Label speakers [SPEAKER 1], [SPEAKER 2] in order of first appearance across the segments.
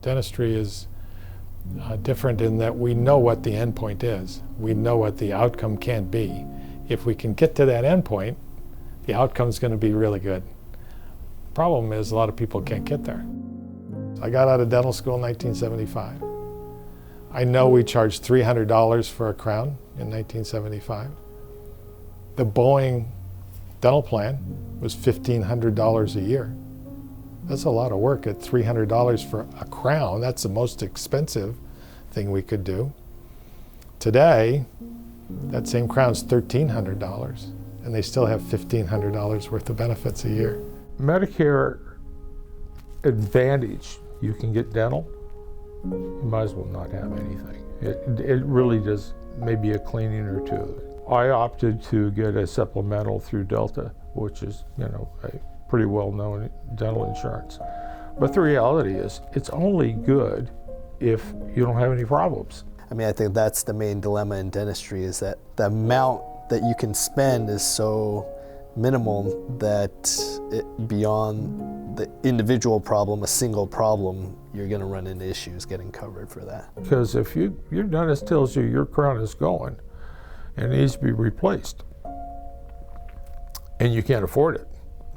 [SPEAKER 1] Dentistry is different in that we know what the end point is. We know what the outcome can be. If we can get to that end point, the outcome's going to be really good. Problem is, a lot of people can't get there. I got out of dental school in 1975. I know we charged $300 for a crown in 1975. The Boeing dental plan was $1,500 a year. That's a lot of work at $300 for a crown. That's the most expensive thing we could do. Today, that same crown's $1,300, and they still have $1,500 worth of benefits a year.
[SPEAKER 2] Medicare Advantage, you can get dental, you might as well not have anything. It really does maybe a cleaning or two. I opted to get a supplemental through Delta, which is, a pretty well-known dental insurance. But the reality is, it's only good if you don't have any problems.
[SPEAKER 3] I mean, I think that's the main dilemma in dentistry, is that the amount that you can spend is so minimal that beyond the individual problem, a single problem, you're going to run into issues getting covered for that.
[SPEAKER 2] Because if your dentist tells you your crown is going and needs to be replaced, and you can't afford it,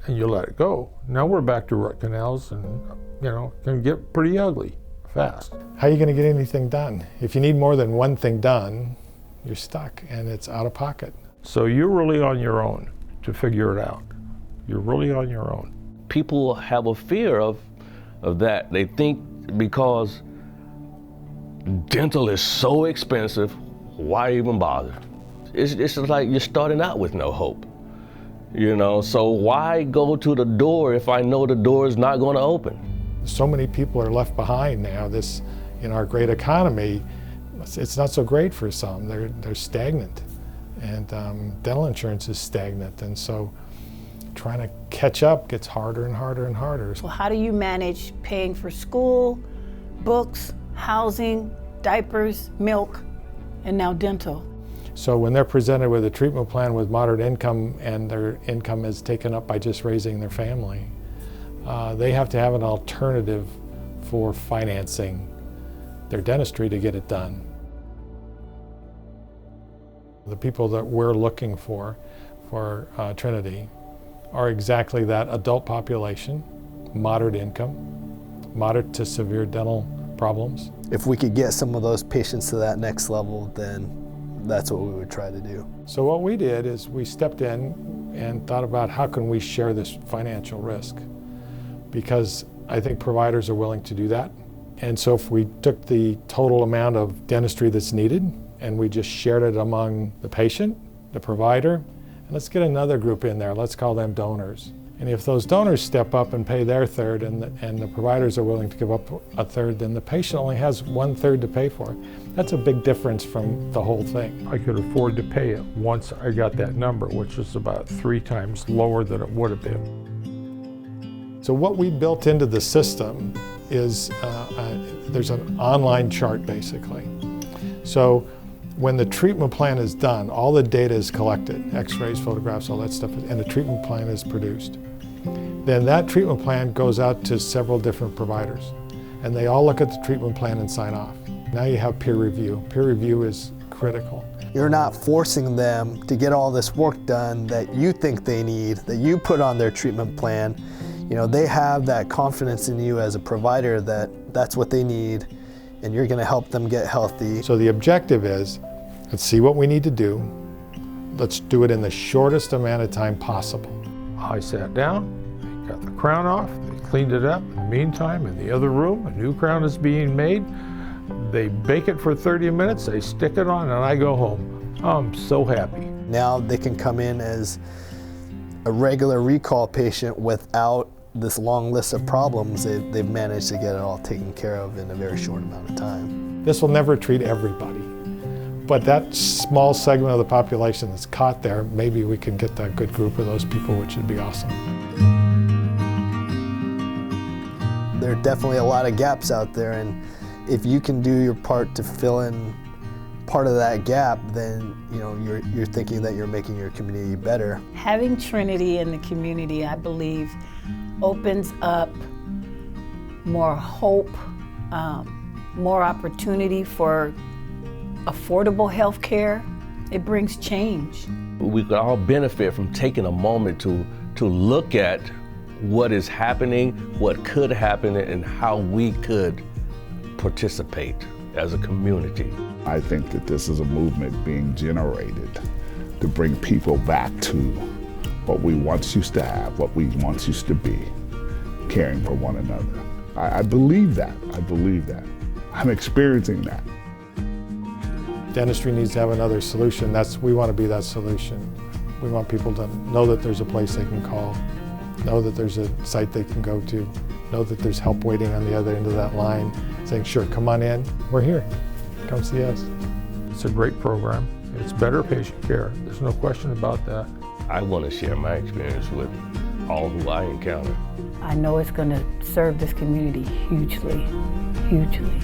[SPEAKER 2] and you let it go, now we're back to root canals, and can get pretty ugly fast.
[SPEAKER 1] How are you going to get anything done? If you need more than one thing done, you're stuck and it's out of pocket.
[SPEAKER 2] So you're really on your own to figure it out. You're really on your own.
[SPEAKER 4] People have a fear of that. They think because dental is so expensive, why even bother? It's just like you're starting out with no hope. So why go to the door if I know the door is not going to open?
[SPEAKER 1] So many people are left behind now. In our great economy, it's not so great for some. They're stagnant, and dental insurance is stagnant, and so trying to catch up gets harder and harder and harder.
[SPEAKER 5] Well, how do you manage paying for school, books, housing, diapers, milk, and now dental?
[SPEAKER 1] So when they're presented with a treatment plan with moderate income and their income is taken up by just raising their family, they have to have an alternative for financing their dentistry to get it done. The people that we're looking for Trinity are exactly that adult population, moderate income, moderate to severe dental problems.
[SPEAKER 3] If we could get some of those patients to that next level, then that's what we would try to do.
[SPEAKER 1] So what we did is we stepped in and thought about how can we share this financial risk, because I think providers are willing to do that. And so if we took the total amount of dentistry that's needed and we just shared it among the patient, the provider, and let's get another group in there, let's call them donors. And if those donors step up and pay their third and the providers are willing to give up a third, then the patient only has 1/3 to pay for. That's a big difference from the whole thing.
[SPEAKER 2] I could afford to pay it once I got that number, which was about 3 times lower than it would have been.
[SPEAKER 1] So what we built into the system is there's an online chart basically. So when the treatment plan is done, all the data is collected, x-rays, photographs, all that stuff, and a treatment plan is produced. Then that treatment plan goes out to several different providers, and they all look at the treatment plan and sign off. Now you have peer review. Peer review is critical.
[SPEAKER 3] You're not forcing them to get all this work done that you think they need, that you put on their treatment plan. They have that confidence in you as a provider that that's what they need, and you're going to help them get healthy.
[SPEAKER 1] So the objective is, let's see what we need to do. Let's do it in the shortest amount of time possible.
[SPEAKER 2] I sat down, they got the crown off, they cleaned it up. In the meantime, in the other room, a new crown is being made. They bake it for 30 minutes, they stick it on, and I go home. I'm so happy.
[SPEAKER 3] Now they can come in as a regular recall patient without this long list of problems. They've managed to get it all taken care of in a very short amount of time.
[SPEAKER 1] This will never treat everybody, but that small segment of the population that's caught there, maybe we can get that good group of those people, which would be awesome.
[SPEAKER 3] There are definitely a lot of gaps out there, and if you can do your part to fill in part of that gap, then you're thinking that you're making your community better.
[SPEAKER 5] Having Trinity in the community, I believe, opens up more hope more opportunity for affordable health care. It brings change.
[SPEAKER 4] We could all benefit from taking a moment to look at what is happening, what could happen, and how we could participate as a community.
[SPEAKER 6] I think that this is a movement being generated to bring people back to what we once used to have, what we once used to be, caring for one another. I believe that. I believe that. I'm experiencing that.
[SPEAKER 1] Dentistry needs to have another solution. We want to be that solution. We want people to know that there's a place they can call, know that there's a site they can go to, know that there's help waiting on the other end of that line, saying, sure, come on in, we're here, come see us.
[SPEAKER 2] It's a great program. It's better patient care. There's no question about that.
[SPEAKER 4] I want to share my experience with all who I encounter.
[SPEAKER 5] I know it's going to serve this community hugely, hugely.